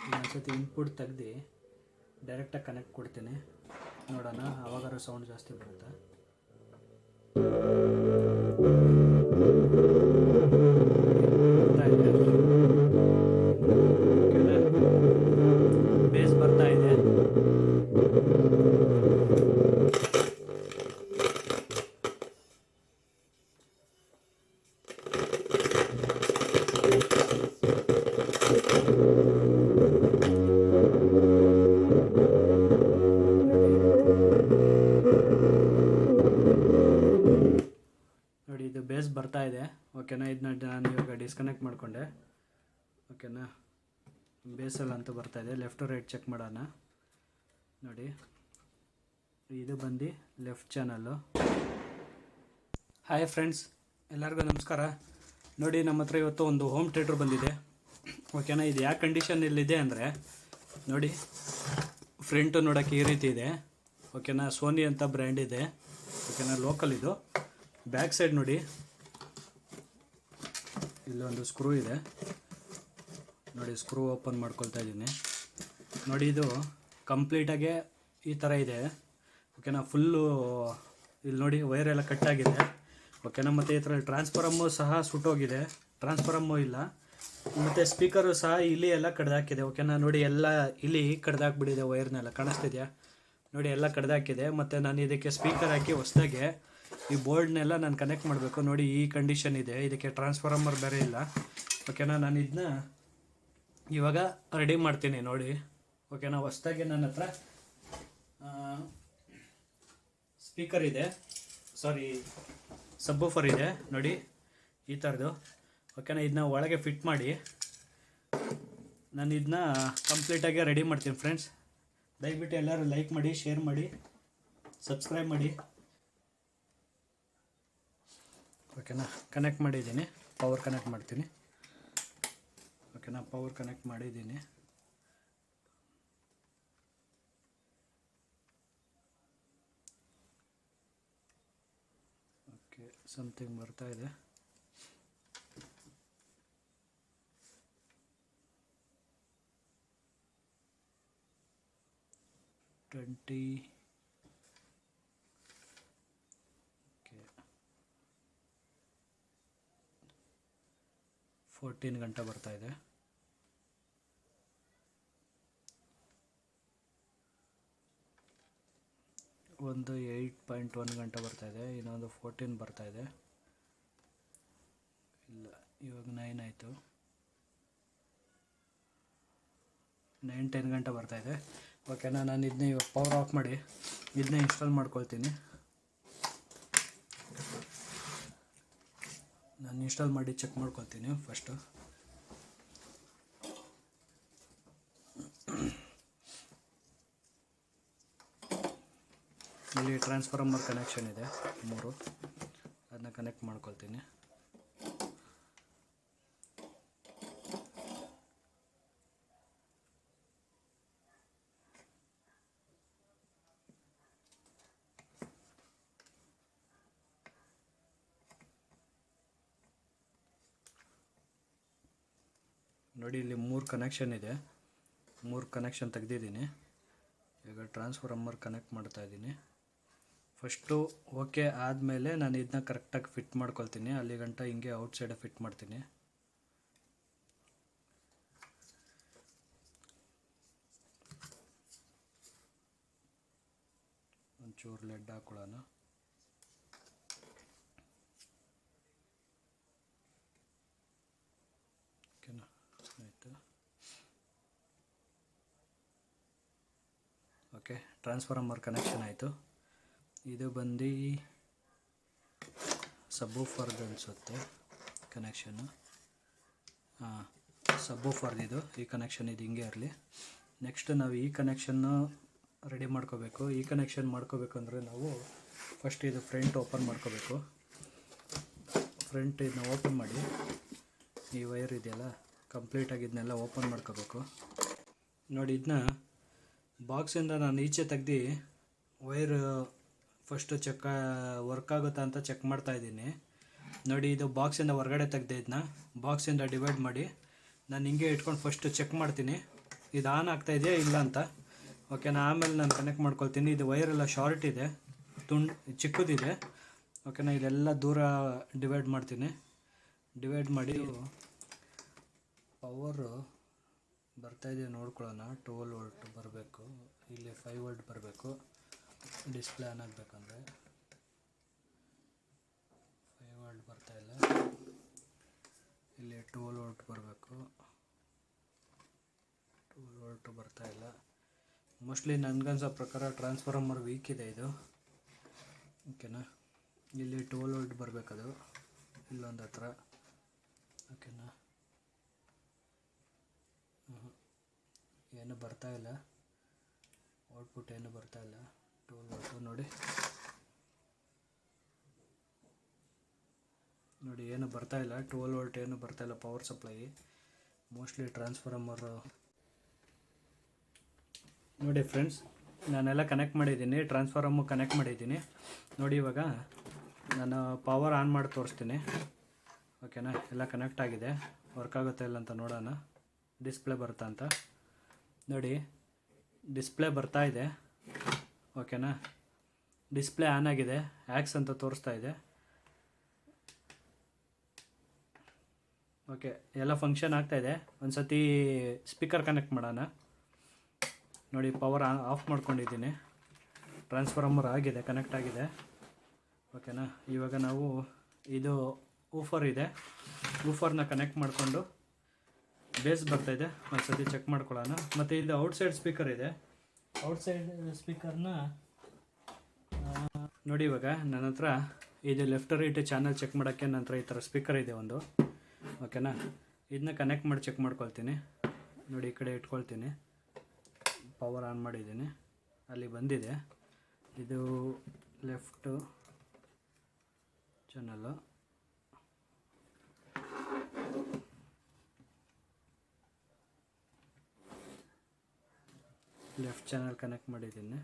ಇನ್ನೊಂದ್ಸತಿ ಇನ್ಪುಟ್ ತೆಗ್ದು ಡೈರೆಕ್ಟಾಗಿ ಕನೆಕ್ಟ್ ಕೊಡ್ತೀನಿ, ನೋಡೋಣ ಆವಾಗಾರು ಸೌಂಡ್ ಜಾಸ್ತಿ ಬರುತ್ತೆ. ಬೇಸ್ ಬರ್ತಾ ಇದೆ. ನೋಡಿ ಇದು ಬೇಸ್ ಬರ್ತಾ ಇದೆ. ಓಕೆನಾ, ಇದನ್ನ ನಾನು ಇವಾಗ ಡಿಸ್ಕನೆಕ್ಟ್ ಮಾಡಿಕೊಂಡೆ. ಓಕೆನಾ, ಬೇಸಲ್ಲಿ ಅಂತೂ ಬರ್ತಾ ಇದೆ. ಲೆಫ್ಟ್ ಟು ರೈಟ್ ಚೆಕ್ ಮಾಡೋಣ. ನೋಡಿ ಇದು ಬಂದು ಲೆಫ್ಟ್ ಚಾನಲ್ಲು. ಹಾಯ್ ಫ್ರೆಂಡ್ಸ್, ಎಲ್ಲರಿಗೂ ನಮಸ್ಕಾರ. ನೋಡಿ ನಮ್ಮ ಹತ್ರ ಇವತ್ತು ಒಂದು ಹೋಮ್ ಥಿಯೇಟ್ರ್ ಬಂದಿದೆ. ಓಕೆನಾ, ಇದು ಯಾವ ಕಂಡೀಷನಲ್ಲಿದೆ ಅಂದರೆ ನೋಡಿ, ಫ್ರಂಟು ನೋಡೋಕ್ಕೆ ಈ ರೀತಿ ಇದೆ. ಓಕೆನಾ, ಸೋನಿ ಅಂತ ಬ್ರ್ಯಾಂಡ್ ಇದೆ. ಓಕೆನಾ, ಲೋಕಲ್ ಇದು. ಬ್ಯಾಕ್ ಸೈಡ್ ನೋಡಿ, ಇಲ್ಲೊಂದು ಸ್ಕ್ರೂ ಇದೆ. ನೋಡಿ ಸ್ಕ್ರೂ ಓಪನ್ ಮಾಡ್ಕೊಳ್ತಾ ಇದ್ದೀನಿ. ನೋಡಿ ಇದು ಕಂಪ್ಲೀಟಾಗೆ ಈ ಥರ ಇದೆ. ಓಕೆನಾ, ಫುಲ್ಲು ಇಲ್ಲಿ ನೋಡಿ ವೈರೆಲ್ಲ ಕಟ್ಟಾಗಿದೆ. ಓಕೆನಾ, ಮತ್ತು ಈ ಥರ ಟ್ರಾನ್ಸ್ಫಾರಮ್ಮು ಸಹ ಸುಟ್ಟೋಗಿದೆ, ಟ್ರಾನ್ಸ್ಫಾರಮ್ಮು ಇಲ್ಲ. ಮತ್ತು ಸ್ಪೀಕರು ಸಹ ಇಲ್ಲಿ ಎಲ್ಲ ಕಡ್ದಾಕಿದೆ. ಓಕೆನಾ, ನೋಡಿ ಎಲ್ಲ ಇಲ್ಲಿ ಕಡ್ದಾಕ್ಬಿಟ್ಟಿದೆ, ವೈರ್ನೆಲ್ಲ ಕಾಣಿಸ್ತಿದೆಯಾ ನೋಡಿ, ಎಲ್ಲ ಕಡ್ದಾಕಿದೆ. ಮತ್ತು ನಾನು ಇದಕ್ಕೆ ಸ್ಪೀಕರ್ ಹಾಕಿ ಹೊಸದಾಗೆ ಈ ಬೋರ್ಡ್ನೆಲ್ಲ ನಾನು ಕನೆಕ್ಟ್ ಮಾಡಬೇಕು. ನೋಡಿ ಈ ಕಂಡೀಷನ್ ಇದೆ, ಇದಕ್ಕೆ ಟ್ರಾನ್ಸ್ಫಾರ್ಮರ್ ಬೇರೆ ಇಲ್ಲ. ಓಕೆನಾ, ನಾನು ಇದನ್ನ ಇವಾಗ ರೆಡಿ ಮಾಡ್ತೀನಿ ನೋಡಿ. ಓಕೆನಾ, ಹೊಸದಾಗಿ ನನ್ನ ಹತ್ರ ಸ್ಪೀಕರ್ ಇದೆ, ಸಾರಿ ಸಬ್ವೂಫರ್ ಇದೆ ನೋಡಿ ಈ ಥರದ್ದು. ಓಕೆನಾ, ಇದನ್ನ ಒಳಗೆ ಫಿಟ್ ಮಾಡಿ ನಾನು ಇದನ್ನ ಕಂಪ್ಲೀಟಾಗಿ ರೆಡಿ ಮಾಡ್ತೀನಿ ಫ್ರೆಂಡ್ಸ್. ದಯವಿಟ್ಟು ಎಲ್ಲರೂ ಲೈಕ್ ಮಾಡಿ, ಶೇರ್ ಮಾಡಿ, ಸಬ್ಸ್ಕ್ರೈಬ್ ಮಾಡಿ. ಓಕೆನಾ, ಕನೆಕ್ಟ್ ಮಾಡಿದ್ದೀನಿ, ಪವರ್ ಕನೆಕ್ಟ್ ಮಾಡ್ತೀನಿ. ಓಕೆನಾ, ಪವರ್ ಕನೆಕ್ಟ್ ಮಾಡಿದ್ದೀನಿ. ಓಕೆ, ಸಮಥಿಂಗ್ ಬರ್ತಾ ಇದೆ. ಓಕೆ, 14 ಗಂಟೆ ಬರ್ತಾ ಇದೆ. ಒಂದು 8.1 ಗಂಟೆ ಬರ್ತಾ ಇದೆ. ಇನ್ನೊಂದು 14 ಬರ್ತಾ ಇದೆ. ಇಲ್ಲ, ಇವಾಗ 9 ಆಯಿತು. 9-10 ಗಂಟೆ ಬರ್ತಾ ಇದೆ. ಓಕೆನಾ, ನಾನು ಇದನ್ನ ಇವಾಗ ಪವರ್ ಆಫ್ ಮಾಡಿ ಇದನ್ನ ಇನ್ಸ್ಟಾಲ್ ಮಾಡ್ಕೊಳ್ತೀನಿ. ನಾನು ಇನ್ಸ್ಟಾಲ್ ಮಾಡಿ ಚೆಕ್ ಮಾಡ್ಕೊಳ್ತೀನಿ ಫಸ್ಟು. ಇಲ್ಲಿ ಟ್ರಾನ್ಸ್ಫಾರ್ಮರ್ ಕನೆಕ್ಷನ್ ಇದೆ 3, ಅದನ್ನ ಕನೆಕ್ಟ್ ಮಾಡ್ಕೊಳ್ತೀನಿ. ನೋಡಿ ಇಲ್ಲಿ 3 ಕನೆಕ್ಷನ್ ಇದೆ, 3 ಕನೆಕ್ಷನ್ ತೆಗೆದಿದ್ದೀನಿ. ಈಗ ಟ್ರಾನ್ಸ್ಫಾರ್ಮರ್ ಕನೆಕ್ಟ್ ಮಾಡ್ತಾ ಇದ್ದೀನಿ. ಫಸ್ಟು ಓಕೆ ಆದಮೇಲೆ ನಾನು ಇದನ್ನ ಕರೆಕ್ಟಾಗಿ ಫಿಟ್ ಮಾಡ್ಕೊಳ್ತೀನಿ. ಅಲ್ಲಿ ಗಂಟ ಹಿಂಗೆ ಔಟ್ಸೈಡ್ ಫಿಟ್ ಮಾಡ್ತೀನಿ. ಒಂಚೂರು ಲೆಡ್ ಹಾಕೊಳ್ಳೋಣ. ಓಕೆನಾ, ಆಯಿತು. ಓಕೆ, ಟ್ರಾನ್ಸ್ಫಾರ್ಮರ್ ಕನೆಕ್ಷನ್ ಆಯಿತು. ಇದು ಬಂದು ಸಬ್ವೂಫರ್ದು ಅನಿಸುತ್ತೆ ಕನೆಕ್ಷನ್ನು. ಹಾಂ, ಸಬ್ವೂಫರ್ದು ಈ ಕನೆಕ್ಷನ್ ಇದು ಹಿಂಗೆ ಇರಲಿ. ನೆಕ್ಸ್ಟ್ ನಾವು ಈ ಕನೆಕ್ಷನ್ನು ರೆಡಿ ಮಾಡ್ಕೋಬೇಕು. ಈ ಕನೆಕ್ಷನ್ ಮಾಡ್ಕೋಬೇಕಂದ್ರೆ ನಾವು ಫಸ್ಟ್ ಇದು ಫ್ರಂಟ್ ಓಪನ್ ಮಾಡ್ಕೋಬೇಕು. ಫ್ರಂಟ್ ಇದನ್ನ ಓಪನ್ ಮಾಡಿ, ಈ ವೈರ್ ಇದೆಯಲ್ಲ ಕಂಪ್ಲೀಟಾಗಿ ಇದನ್ನೆಲ್ಲ ಓಪನ್ ಮಾಡ್ಕೋಬೇಕು. ನೋಡಿ, ಇದನ್ನ ಬಾಕ್ಸಿಂದ ನಾನು ಈಚೆ ತೆಗ್ದು ವೈರ್ ಫಸ್ಟು ವರ್ಕ್ ಆಗುತ್ತಾ ಅಂತ ಚೆಕ್ ಮಾಡ್ತಾ ಇದ್ದೀನಿ. ನೋಡಿ, ಇದು ಬಾಕ್ಸಿಂದ ಹೊರಗಡೆ ತೆಗ್ದೆ. ಇದನ್ನ ಬಾಕ್ಸಿಂದ ಡಿವೈಡ್ ಮಾಡಿ ನಾನು ಹಿಂಗೆ ಇಟ್ಕೊಂಡು ಫಸ್ಟು ಚೆಕ್ ಮಾಡ್ತೀನಿ. ಇದು ಆನ್ ಆಗ್ತಾ ಇದೆಯಾ ಇಲ್ಲ ಅಂತ. ಓಕೆನಾ, ಆಮೇಲೆ ನಾನು ಕನೆಕ್ಟ್ ಮಾಡ್ಕೊಳ್ತೀನಿ. ಇದು ವೈರೆಲ್ಲ ಶಾರ್ಟ್ ಇದೆ, ಚಿಕ್ಕದಿದೆ. ಓಕೆನಾ, ಇದೆಲ್ಲ ದೂರ ಡಿವೈಡ್ ಮಾಡ್ತೀನಿ. ಡಿವೈಡ್ ಮಾಡಿ ಪವರು ಬರ್ತಾಯಿದೆ ನೋಡ್ಕೊಳ್ಳೋಣ. 12 ವೋಲ್ಟ್ ಬರಬೇಕು, ಇಲ್ಲಿ 5 ವೋಲ್ಟ್ ಬರಬೇಕು. ಡಿಸ್ಪ್ಲೇ ಆನ್ ಆಗಬೇಕಂದ್ರೆ 5 ವೋಲ್ಟ್ ಬರ್ತಾಯಿಲ್ಲ, ಇಲ್ಲಿ 12 ವೋಲ್ಟ್ ಬರಬೇಕು. 12 ವೋಲ್ಟ್ ಬರ್ತಾಯಿಲ್ಲ. ಮೋಸ್ಟ್ಲಿ ನನಗನ್ಸೋ ಪ್ರಕಾರ ಟ್ರಾನ್ಸ್ಫಾರ್ಮರ್ ವೀಕ್ ಇದೆ ಇದು. ಓಕೆನಾ, ಇಲ್ಲಿ 12 ವೋಲ್ಟ್ ಬರಬೇಕದು, ಇಲ್ಲೊಂದು ಹತ್ರ. ಓಕೆನಾ, ಏನು ಬರ್ತಾಯಿಲ್ಲ, ಔಟ್ಪುಟ್ ಏನು ಬರ್ತಾಯಿಲ್ಲ. 12 ವೋಲ್ಟು ನೋಡಿ ಏನು ಬರ್ತಾಯಿಲ್ಲ. 12 ವೋಲ್ಟ್ ಏನು ಬರ್ತಾಯಿಲ್ಲ ಪವರ್ ಸಪ್ಲೈ. Mostly transformer. ನೋಡಿ ಫ್ರೆಂಡ್ಸ್, ನಾನೆಲ್ಲ ಕನೆಕ್ಟ್ ಮಾಡಿದ್ದೀನಿ, ಟ್ರಾನ್ಸ್ಫಾರ್ಮು ಕನೆಕ್ಟ್ ಮಾಡಿದ್ದೀನಿ. ನೋಡಿ ಇವಾಗ ನಾನು ಪವರ್ ಆನ್ ಮಾಡಿ ತೋರಿಸ್ತೀನಿ. ಓಕೆನಾ, ಎಲ್ಲ ಕನೆಕ್ಟ್ ಆಗಿದೆ. ವರ್ಕ್ ಆಗುತ್ತೆ ಇಲ್ಲ ಅಂತ ನೋಡೋಣ. ಡಿಸ್ಪ್ಲೇ ಬರುತ್ತಾ ಅಂತ ನೋಡಿ. ಡಿಸ್ಪ್ಲೇ ಬರ್ತಾ ಇದೆ. ಓಕೆನಾ, ಡಿಸ್ಪ್ಲೇ ಆನ್ ಆಗಿದೆ, ಆ್ಯಕ್ಸ್ ಅಂತ ತೋರಿಸ್ತಾ ಇದೆ. ಓಕೆ, ಎಲ್ಲ ಫಂಕ್ಷನ್ ಆಗ್ತಾಯಿದೆ. ಒಂದು ಸತಿ ಸ್ಪೀಕರ್ ಕನೆಕ್ಟ್ ಮಾಡೋಣ. ನೋಡಿ, ಪವರ್ ಆಫ್ ಮಾಡ್ಕೊಂಡಿದ್ದೀನಿ. ಟ್ರಾನ್ಸ್ಫಾರ್ಮರ್ ಆಗಿದೆ, ಕನೆಕ್ಟ್ ಆಗಿದೆ. ಓಕೆನಾ, ಇವಾಗ ನಾವು ಇದು ಊಫರ್ ಇದೆ, ಊಫರ್ನ ಕನೆಕ್ಟ್ ಮಾಡಿಕೊಂಡು ಬೇಸ್ ಬರ್ತಾಯಿದೆ. ಒಂದು ಸತಿ ಚೆಕ್ ಮಾಡ್ಕೊಳ್ಳೋಣ. ಮತ್ತು ಇದು ಔಟ್ಸೈಡ್ ಸ್ಪೀಕರ್ ಇದೆ. ಔಟ್ಸೈಡ್ ಸ್ಪೀಕರ್ನ ನೋಡಿ, ಇವಾಗ ನನ್ನ ಹತ್ರ ಇದು ಲೆಫ್ಟ್ ರೈಟ್ ಚಾನಲ್ ಚೆಕ್ ಮಾಡೋಕ್ಕೆ ನನ್ನ ಹತ್ರ ಈ ಥರ ಸ್ಪೀಕರ್ ಇದೆ ಒಂದು. ಓಕೆನಾ, ಇದನ್ನ ಕನೆಕ್ಟ್ ಮಾಡಿ ಚೆಕ್ ಮಾಡ್ಕೊಳ್ತೀನಿ. ನೋಡಿ, ಈ ಕಡೆ ಇಟ್ಕೊಳ್ತೀನಿ. ಪವರ್ ಆನ್ ಮಾಡಿದ್ದೀನಿ, ಅಲ್ಲಿ ಬಂದಿದೆ. ಇದು left channel. Left channel connect ಮಾಡಿದ್ದೀನಿ.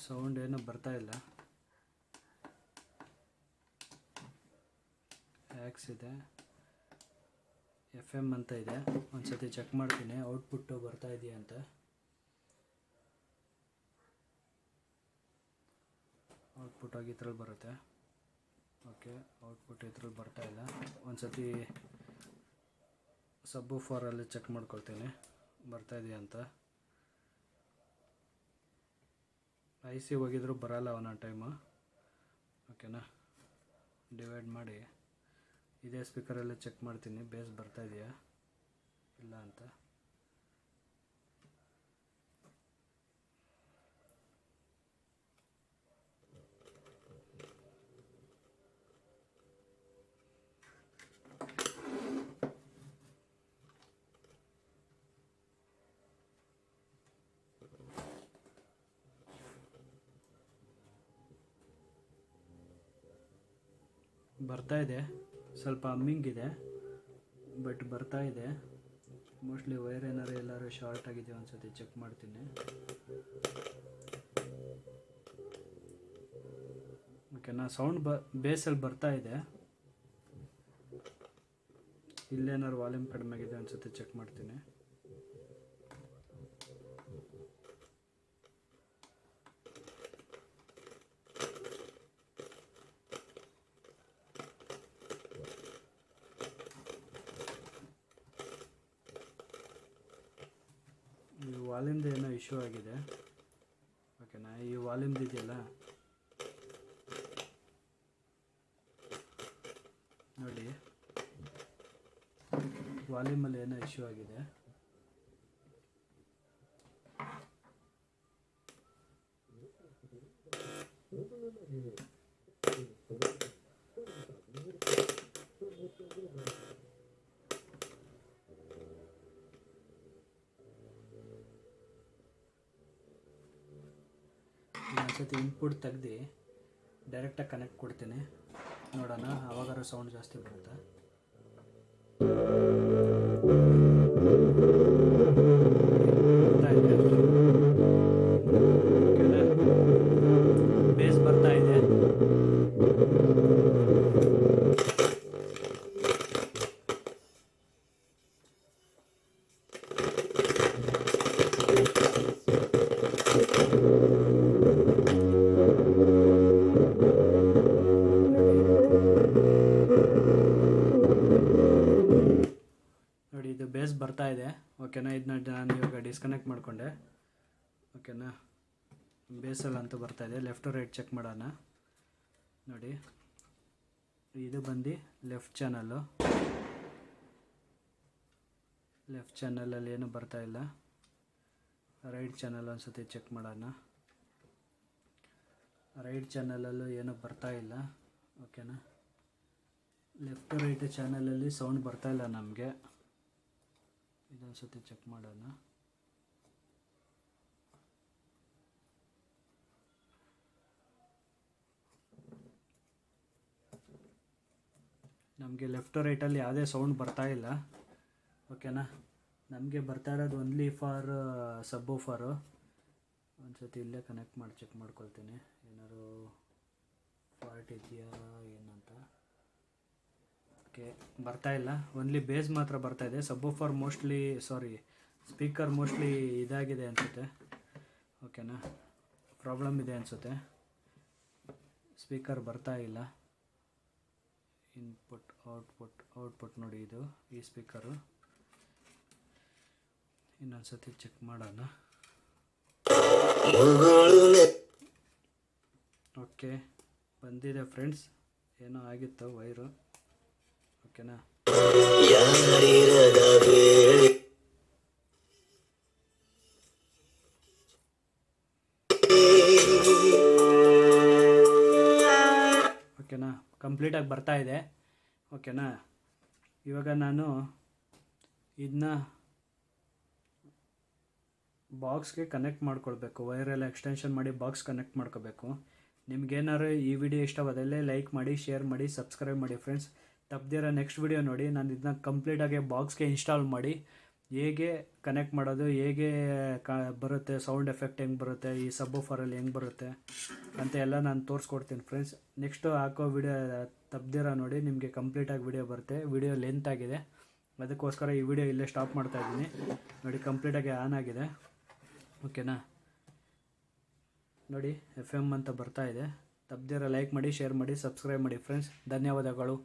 ಸೌಂಡ್ ಏನೂ ಬರ್ತಾ ಇಲ್ಲ. ಆ್ಯಕ್ಸ್ ಇದೆ, FM ಅಂತ ಇದೆ. ಒಂದು ಸತಿ ಚೆಕ್ ಮಾಡ್ತೀನಿ ಔಟ್ಪುಟ್ಟು ಬರ್ತಾ ಇದೆಯಾ ಅಂತ. ಔಟ್ಪುಟ್ ಆಗಿ ಇದ್ರಲ್ಲಿ ಬರುತ್ತೆ. ಓಕೆ, ಔಟ್ಪುಟ್ ಇದ್ರಲ್ಲಿ ಬರ್ತಾ ಇಲ್ಲ. ಒಂದು ಸತಿ ಸಬ್ ಫಾರಲ್ಲಿ ಚೆಕ್ ಮಾಡ್ಕೊಳ್ತೀನಿ ಬರ್ತಾ ಇದೆಯಾ ಅಂತ. IC ಹೋಗಿದ್ರು ಬರಲ್ಲ ಒಂದೊಂದು ಟೈಮು. ಓಕೆನಾ, ಡಿವೈಡ್ ಮಾಡಿ ಇದೇ ಸ್ಪೀಕರಲ್ಲಿ ಚೆಕ್ ಮಾಡ್ತೀನಿ ಬೇಸ್ ಬರ್ತಾ ಇದೆಯಾ ಇಲ್ಲ ಅಂತ. ಬರ್ತಾ ಇದೆ, ಸ್ವಲ್ಪ ಹಮ್ಮಿಂಗ್ ಇದೆ, ಬಟ್ ಬರ್ತಾ ಇದೆ. ಮೋಸ್ಟ್ಲಿ ವೈರ್ ಏನಾರು ಎಲ್ಲರೂ ಶಾರ್ಟ್ ಆಗಿದೆ. ಒಂದು ಸತಿ ಚೆಕ್ ಮಾಡ್ತೀನಿ. ಓಕೆನಾ, ಸೌಂಡ್ ಬೇಸಲ್ಲಿ ಬರ್ತಾ ಇದೆ. ಇಲ್ಲೇನಾದ್ರು ವಾಲ್ಯೂಮ್ ಕಡಿಮೆ ಆಗಿದೆ, ಒಂದು ಸತಿ ಚೆಕ್ ಮಾಡ್ತೀನಿ. ಈ ವಾಲ್ಯೂಮ್ದು ಏನೋ ಇಶ್ಯೂ ಆಗಿದೆ. ಓಕೆನಾ, ಈ ವಾಲ್ಯೂಮ್ದು ಇದೆಯಲ್ಲ ನೋಡಿ, ವಾಲ್ಯೂಮಲ್ಲಿ ಏನೋ ಇಶ್ಯೂ ಆಗಿದೆ. ಇನ್ನೊಂದ್ಸತಿ ಇನ್ಪುಟ್ ತೆಗ್ದು ಡೈರೆಕ್ಟಾಗಿ ಕನೆಕ್ಟ್ ಕೊಡ್ತೀನಿ, ನೋಡೋಣ ಆವಾಗಾರು ಸೌಂಡ್ ಜಾಸ್ತಿ ಬರುತ್ತೆ. ಬರ್ತಾ ಇದೆ. ಓಕೆನಾ, ಇದನ್ನ ನಾನು ಇವಾಗ ಡಿಸ್ಕನೆಕ್ಟ್ ಮಾಡಿಕೊಂಡೆ. ಓಕೆನಾ, ಬೇಸಲ್ಲಂತೂ ಬರ್ತಾ ಇದೆ. ಲೆಫ್ಟ್ ಟು ರೈಟ್ ಚೆಕ್ ಮಾಡೋಣ. ನೋಡಿ, ಇದು ಬಂದು ಲೆಫ್ಟ್ ಚಾನಲಲ್ಲಿ ಏನು ಬರ್ತಾ ಇಲ್ಲ. ರೈಟ್ ಚಾನಲ್ ಒಂದ್ಸತಿ ಚೆಕ್ ಮಾಡೋಣ. ರೈಟ್ ಚಾನಲಲ್ಲೂ ಏನೂ ಬರ್ತಾ ಇಲ್ಲ. ಓಕೆನಾ, ಲೆಫ್ಟ್ ರೈಟ್ ಚಾನಲಲ್ಲಿ ಸೌಂಡ್ ಬರ್ತಾ ಇಲ್ಲ ನಮಗೆ. ಇದೊಂದ್ಸತಿ ಚೆಕ್ ಮಾಡೋಣ. ನಮಗೆ ಲೆಫ್ಟ್ ರೈಟಲ್ಲಿ ಯಾವುದೇ ಸೌಂಡ್ ಬರ್ತಾ ಇಲ್ಲ. ಓಕೆನಾ, ನಮಗೆ ಬರ್ತಾ ಇರೋದು ಓನ್ಲಿ ಫಾರ್ ಸಬ್ವೂಫರು. ಒಂದ್ಸತಿ ಇಲ್ಲೇ ಕನೆಕ್ಟ್ ಮಾಡಿ ಚೆಕ್ ಮಾಡ್ಕೊಳ್ತೀನಿ, ಏನಾದ್ರು ಫಾಲ್ಟ್ ಇದೆಯಾ ಏನಂತ. ಓಕೆ, ಬರ್ತಾ ಇಲ್ಲ. ಓನ್ಲಿ ಬೇಸ್ ಮಾತ್ರ ಬರ್ತಾ ಇದೆ. ಸಬ್ವೂಫರ್ ಸ್ಪೀಕರ್ ಮೋಸ್ಟ್ಲಿ ಇದಾಗಿದೆ ಅನಿಸುತ್ತೆ. ಓಕೆನಾ, ಪ್ರಾಬ್ಲಮ್ ಇದೆ ಅನಿಸುತ್ತೆ. ಸ್ಪೀಕರ್ ಬರ್ತಾ ಇಲ್ಲ. ಇನ್ಪುಟ್ ಔಟ್ಪುಟ್ ನೋಡಿ, ಇದು ಈ ಸ್ಪೀಕರು. ಇನ್ನೊಂದ್ಸತಿ ಚೆಕ್ ಮಾಡೋಣ. ಓಕೆ, ಬಂದಿದೆ ಫ್ರೆಂಡ್ಸ್. ಏನೋ ಆಗಿತ್ತು ವೈರು. ಓಕೆನಾ, ಓಕೆನಾ, ಕಂಪ್ಲೀಟಾಗಿ ಬರ್ತಾ ಇದೆ. ಓಕೆನಾ, ಇವಾಗ ನಾನು ಇದನ್ನ ಬಾಕ್ಸ್ಗೆ ಕನೆಕ್ಟ್ ಮಾಡ್ಕೊಳ್ಬೇಕು. ವೈರೆಲ್ಲ ಎಕ್ಸ್ಟೆನ್ಷನ್ ಮಾಡಿ ಬಾಕ್ಸ್ ಕನೆಕ್ಟ್ ಮಾಡ್ಕೋಬೇಕು. ನಿಮ್ಗೇನಾದ್ರು ಈ ವಿಡಿಯೋ ಇಷ್ಟವಾದಲ್ಲಿ ಲೈಕ್ ಮಾಡಿ, ಶೇರ್ ಮಾಡಿ, ಸಬ್ಸ್ಕ್ರೈಬ್ ಮಾಡಿ ಫ್ರೆಂಡ್ಸ್. ತಪ್ಪದಿರೋ ನೆಕ್ಸ್ಟ್ ವಿಡಿಯೋ ನೋಡಿ. ನಾನು ಇದನ್ನ ಕಂಪ್ಲೀಟಾಗಿ ಬಾಕ್ಸ್ಗೆ ಇನ್ಸ್ಟಾಲ್ ಮಾಡಿ ಹೇಗೆ ಕನೆಕ್ಟ್ ಮಾಡೋದು, ಹೇಗೆ ಬರುತ್ತೆ, ಸೌಂಡ್ ಎಫೆಕ್ಟ್ ಹೆಂಗೆ ಬರುತ್ತೆ, ಈ ಸಬ್ವೂಫರಲ್ಲಿ ಹೆಂಗೆ ಬರುತ್ತೆ ಅಂತ ಎಲ್ಲ ನಾನು ತೋರಿಸ್ಕೊಡ್ತೀನಿ ಫ್ರೆಂಡ್ಸ್. ನೆಕ್ಸ್ಟು ಹಾಕೋ ವಿಡಿಯೋ ತಪ್ಪದಿರೋ ನೋಡಿ, ನಿಮಗೆ ಕಂಪ್ಲೀಟಾಗಿ ವಿಡಿಯೋ ಬರುತ್ತೆ. ವಿಡಿಯೋ ಲೆಂತ್ ಆಗಿದೆ, ಅದಕ್ಕೋಸ್ಕರ ಈ ವಿಡಿಯೋ ಇಲ್ಲೇ ಸ್ಟಾಪ್ ಮಾಡ್ತಾಯಿದ್ದೀನಿ. ನೋಡಿ, ಕಂಪ್ಲೀಟಾಗಿ ಆನ್ ಆಗಿದೆ. ಓಕೆನಾ, ನೋಡಿ FM ಅಂತ ಬರ್ತಾ ಇದೆ. ತಪ್ಪದಿರೋ ಲೈಕ್ ಮಾಡಿ, ಶೇರ್ ಮಾಡಿ, ಸಬ್ಸ್ಕ್ರೈಬ್ ಮಾಡಿ ಫ್ರೆಂಡ್ಸ್. ಧನ್ಯವಾದಗಳು.